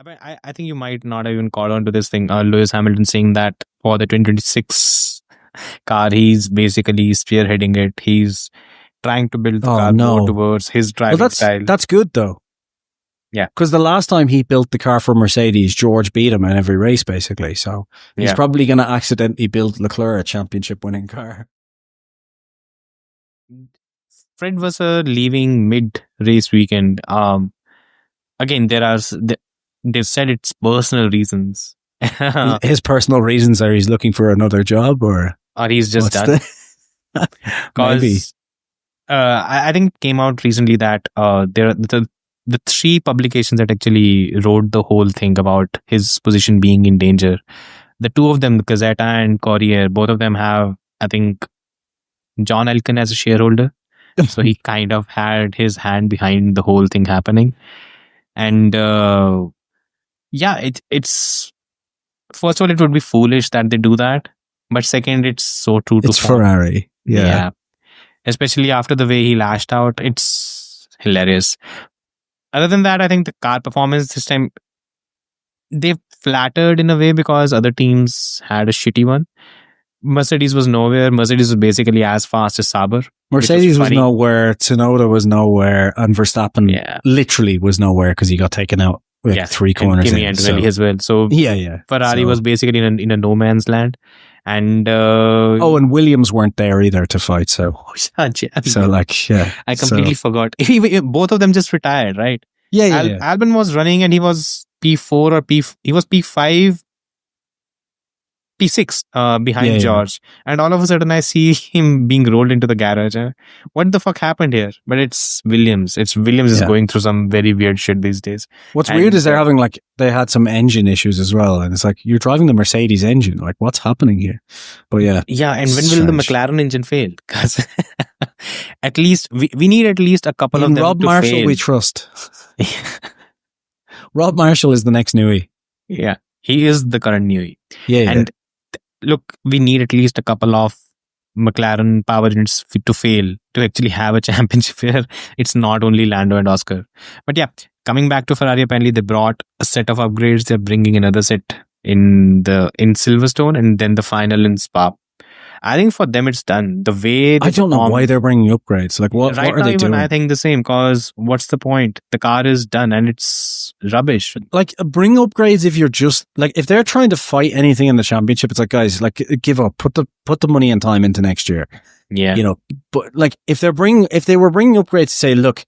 I think you might not have even caught on to this thing. Lewis Hamilton saying that for the 2026 car, he's basically spearheading it. He's trying to build the car more towards his driving style. That's good though. Yeah. Because the last time he built the car for Mercedes, George beat him in every race, basically. So he's probably going to accidentally build Leclerc a championship winning car. Fred was leaving mid-race weekend. Again, they've said it's personal reasons. His personal reasons are he's looking for another job or he's just done. Maybe. I think it came out recently that the three publications that actually wrote the whole thing about his position being in danger. The two of them, Gazzetta and Courier, both of them have, I think, John Elkann as a shareholder. So he kind of had his hand behind the whole thing happening. And it's first of all, it would be foolish that they do that. But second, it's so true to It's Ferrari. Yeah. Especially after the way he lashed out. It's hilarious. Other than that, I think the car performance this time, they flattered in a way because other teams had a shitty one. Mercedes was nowhere. Mercedes was basically as fast as Sauber. Mercedes was nowhere. Tsunoda was nowhere. And Verstappen literally was nowhere because he got taken out with 3 corners. Kimi Antonelli as well. So Ferrari was basically in a no man's land. And and Williams weren't there either to fight. So I completely forgot. Both of them just retired, right? Albon was running and he was P4 or he was P5, P6 behind George. And all of a sudden I see him being rolled into the garage. What the fuck happened here? But it's Williams. Williams is going through some very weird shit these days. What's weird is they had some engine issues as well. And it's like, you're driving the Mercedes engine. Like, what's happening here? But yeah. Yeah, and when will the McLaren engine fail? Because at least, we need at least a couple of them Rob to Marshall fail. We trust. Rob Marshall is the next Newey. Yeah, he is the current Newey. And look, we need at least a couple of McLaren power units to fail to actually have a championship where it's not only Lando and Oscar. But yeah, coming back to Ferrari, apparently they brought a set of upgrades. They're bringing another set in Silverstone and then the final in Spa. I think for them it's done. The way I don't know why they're bringing upgrades. Like what are they doing? I think the same, because what's the point? The car is done and it's rubbish. Like, bring upgrades if you're just like, if they're trying to fight anything in the championship, it's like, guys, like, give up, put the money and time into next year. Yeah, you know. But like, if they were bringing upgrades to say, look,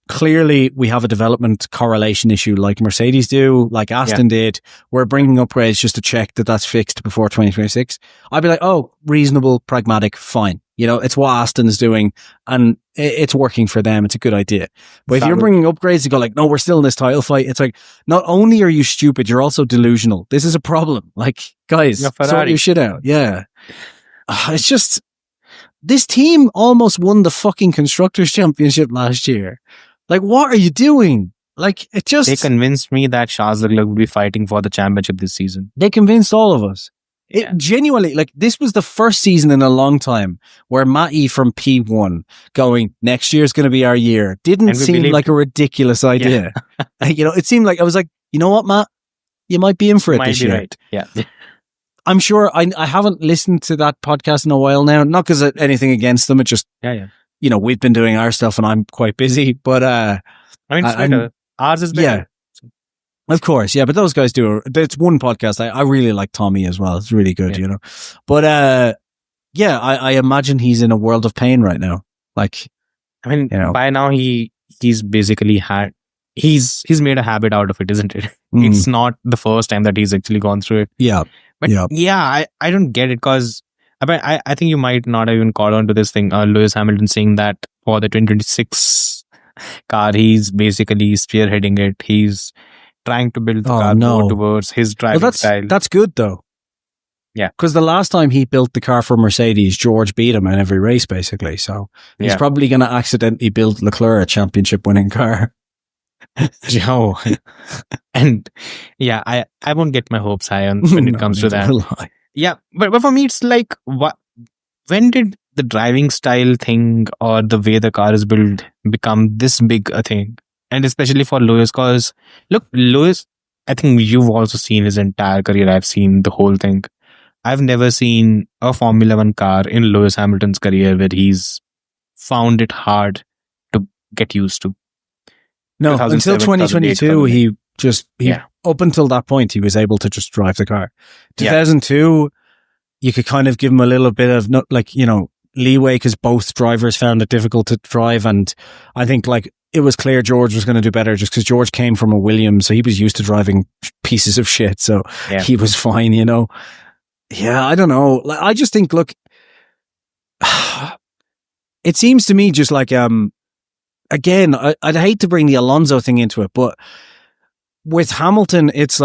clearly we have a development correlation issue like Mercedes do, like Aston did. We're bringing upgrades just to check that that's fixed before 2026. I'd be like, oh, reasonable, pragmatic, fine. You know, it's what Aston's doing and it's working for them. It's a good idea. But if you're bringing upgrades to go like, no, we're still in this title fight. It's like, not only are you stupid, you're also delusional. This is a problem. Like, guys, sort your shit out. Yeah. It's just, this team almost won the fucking Constructors' Championship last year. Like, what are you doing? Like, it just... They convinced me that Charles Leclerc would be fighting for the championship this season. They convinced all of us. It genuinely, like, this was the first season in a long time where Matty from P1 going, next year's going to be our year, didn't seem like a ridiculous idea. You know, it seemed like, I was like, you know what, Matt? You might be in for it this year. Right. Yeah. I'm sure I haven't listened to that podcast in a while now. Not because of anything against them. It just, you know, we've been doing our stuff and I'm quite busy. But I mean, it's better. Ours is better. Yeah. Of course, yeah, but those guys do. It's one podcast. I really like Tommy as well. It's really good, you know. But I imagine he's in a world of pain right now. Like, I mean, you know, by now he's basically he's made a habit out of it, isn't it? It's not the first time that he's actually gone through it. Yeah, but I don't get it, because I think you might not have even caught on to this thing. Lewis Hamilton saying that for the 2026 car, he's basically spearheading it. He's trying to build the car more towards his driving style. That's good though. Yeah. Because the last time he built the car for Mercedes, George beat him in every race basically. So he's probably going to accidentally build Leclerc a championship winning car. Joe. And yeah, I won't get my hopes high on when it comes to that. Yeah. But for me, it's like, when did the driving style thing or the way the car is built become this big a thing? And especially for Lewis, because look, Lewis, I think you've also seen his entire career. I've seen the whole thing. I've never seen a Formula One car in Lewis Hamilton's career where he's found it hard to get used to. No, until 2022, up until that point, he was able to just drive the car. 2002, you could kind of give him a little bit of, leeway because both drivers found it difficult to drive. And I think it was clear George was going to do better just because George came from a Williams. So he was used to driving pieces of shit. So he was fine, Yeah, I don't know. I just think, look, it seems to me just again, I'd hate to bring the Alonso thing into it, but with Hamilton, it's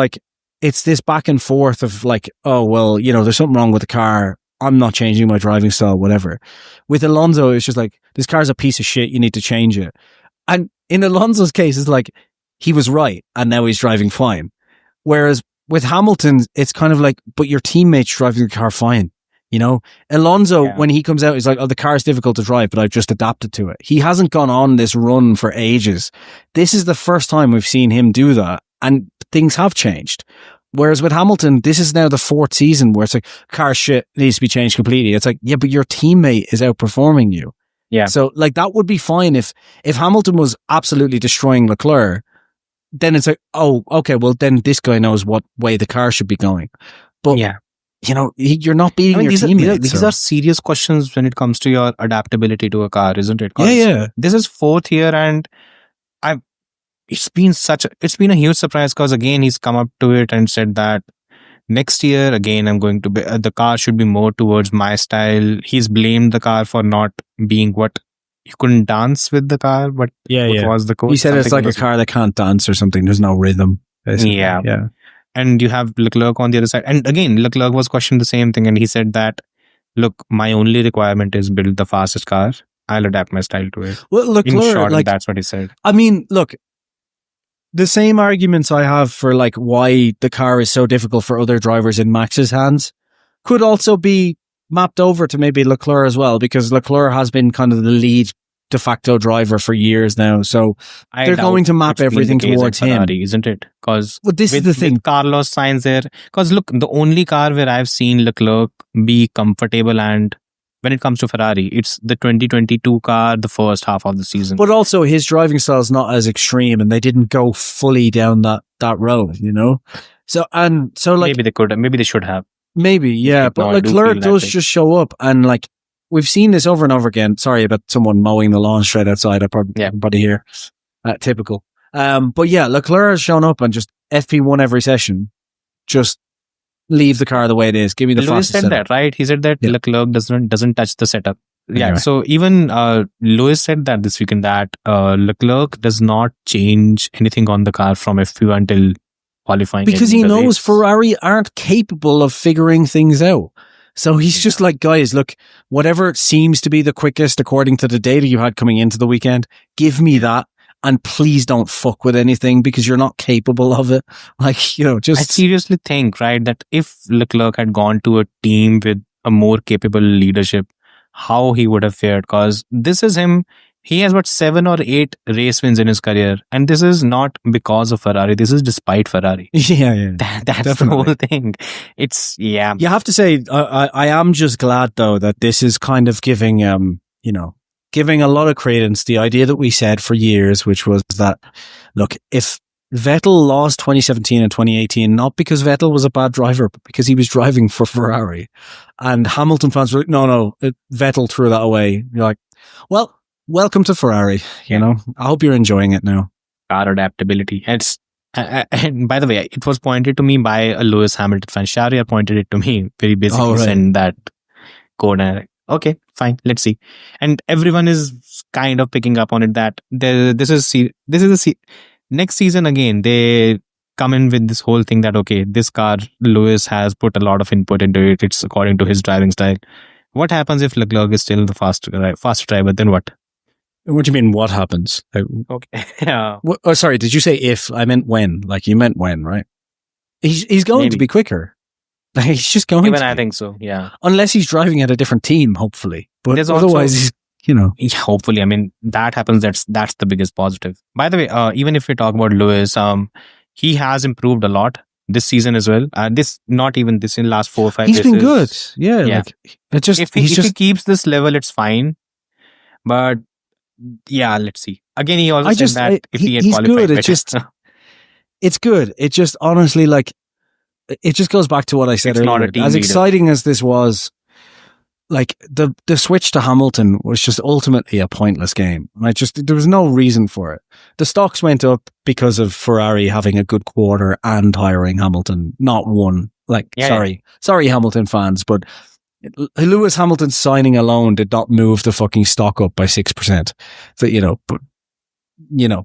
this back and forth of oh, well, there's something wrong with the car. I'm not changing my driving style, whatever. With Alonso, it's just this car's a piece of shit. You need to change it. And in Alonso's case, it's he was right and now he's driving fine. Whereas with Hamilton, it's kind of but your teammate's driving the car fine. Alonso, when he comes out, he's oh, the car's difficult to drive, but I've just adapted to it. He hasn't gone on this run for ages. This is the first time we've seen him do that, and things have changed. Whereas with Hamilton, this is now the 4th season where it's car shit needs to be changed completely. It's yeah, but your teammate is outperforming you. Yeah. So that would be fine if Hamilton was absolutely destroying Leclerc, then it's oh, okay, well then this guy knows what way the car should be going. But you're not beating your teammate. These are serious questions when it comes to your adaptability to a car, isn't it? Yeah. This is 4th year, and it's been a huge surprise because again he's come up to it and said that next year again I'm going to be the car should be more towards my style. He's blamed the car for not being what you couldn't dance with the car, but what was the code? He said it's like a car that can't dance or something. There's no rhythm. Basically. Yeah. And you have Leclerc on the other side. And again, Leclerc was questioned the same thing. And he said that, look, my only requirement is build the fastest car. I'll adapt my style to it. Well, Leclerc, in short, that's what he said. I mean, look, the same arguments I have for why the car is so difficult for other drivers in Max's hands could also be mapped over to maybe Leclerc as well, because Leclerc has been kind of the lead de facto driver for years now, so they're going to map everything towards Ferrari, him, isn't it? Because this is the thing. With Carlos Sainz there, because look, the only car where I've seen Leclerc be comfortable, and when it comes to Ferrari, it's the 2022 car, the first half of the season. But also his driving style is not as extreme, and they didn't go fully down that road, So maybe they could, maybe they should have. Maybe, yeah, but Leclerc does just show up and we've seen this over and over again. Sorry about someone mowing the lawn straight outside. I probably hear. Typical. But yeah, Leclerc has shown up and just FP1 every session. Just leave the car the way it is. Give me the fastest setup. Lewis said that, right? He said that Leclerc doesn't touch the setup. Yeah. Anyway. So even Lewis said that this weekend that Leclerc does not change anything on the car from FP1 until qualifying. Because he knows Ferrari aren't capable of figuring things out. So he's just guys, look, whatever seems to be the quickest according to the data you had coming into the weekend, give me that. And please don't fuck with anything because you're not capable of it. Just... I seriously think, right, that if Leclerc had gone to a team with a more capable leadership, how he would have fared. Because this is him. He has 7 or 8 race wins in his career. And this is not because of Ferrari. This is despite Ferrari. Yeah. That's definitely the whole thing. It's, yeah. You have to say, I am just glad, though, that this is kind of giving, giving a lot of credence. The idea that we said for years, which was that, look, if Vettel lost 2017 and 2018, not because Vettel was a bad driver, but because he was driving for Ferrari. And Hamilton fans were no, Vettel threw that away. You're well, welcome to Ferrari. I hope you're enjoying it now. Car adaptability. And by the way, it was pointed to me by a Lewis Hamilton fan. Shahryar pointed it to me. Very basically sent that code. And okay, fine. Let's see. And everyone is kind of picking up on it that this is next season again. They come in with this whole thing that okay, this car Lewis has put a lot of input into it. It's according to his driving style. What happens if Leclerc is still the fast driver? Then what? What do you mean, what happens? Okay. Yeah. Oh, sorry. Did you say if? I meant when. You meant when, right? He's going to be quicker. He's just going to. Even I think so, yeah. Unless he's driving at a different team, hopefully. But otherwise, he's, hopefully. I mean, that happens. That's the biggest positive. By the way, even if we talk about Lewis, he has improved a lot this season as well. Not even this in last 4 or 5 He's races. been good. Yeah. Like, it just, if he keeps this level, it's fine. But yeah, let's see. Again, he also said that if he had qualified good. better. It's good. It just honestly, like, it just goes back to what I said It's earlier. not a team As leader. exciting as this was, like, the switch to Hamilton was just ultimately a pointless game. There was no reason for it. The stocks went up because of Ferrari having a good quarter and hiring Hamilton, not one. Like, sorry, Hamilton fans, but Lewis Hamilton signing alone did not move the fucking stock up by 6%. So, but,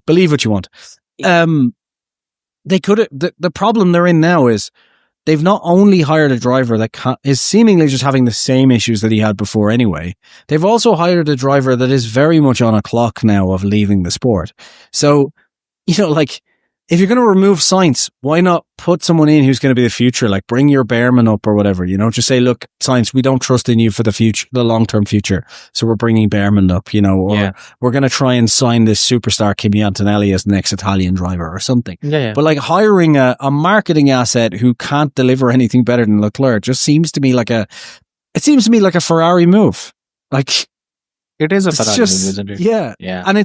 believe what you want. They could have, the problem they're in now is they've not only hired a driver that is seemingly just having the same issues that he had before anyway, they've also hired a driver that is very much on a clock now of leaving the sport. So, like, if you're going to remove Sainz, why not put someone in who's going to be the future? Like, bring your Behrman up or whatever, just say, look, Sainz, we don't trust in you for the future, the long-term future. So we're bringing Behrman up, or we're going to try and sign this superstar Kimi Antonelli as the next Italian driver or something. But like hiring a marketing asset who can't deliver anything better than Leclerc just seems to me like a Ferrari move. Like, it is a Ferrari move, isn't it? Yeah. And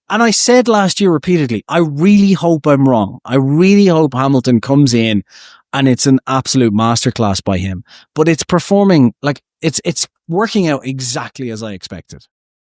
and I said last year repeatedly, I really hope I'm wrong. I really hope Hamilton comes in and it's an absolute masterclass by him. But it's performing like it's working out exactly as I expected.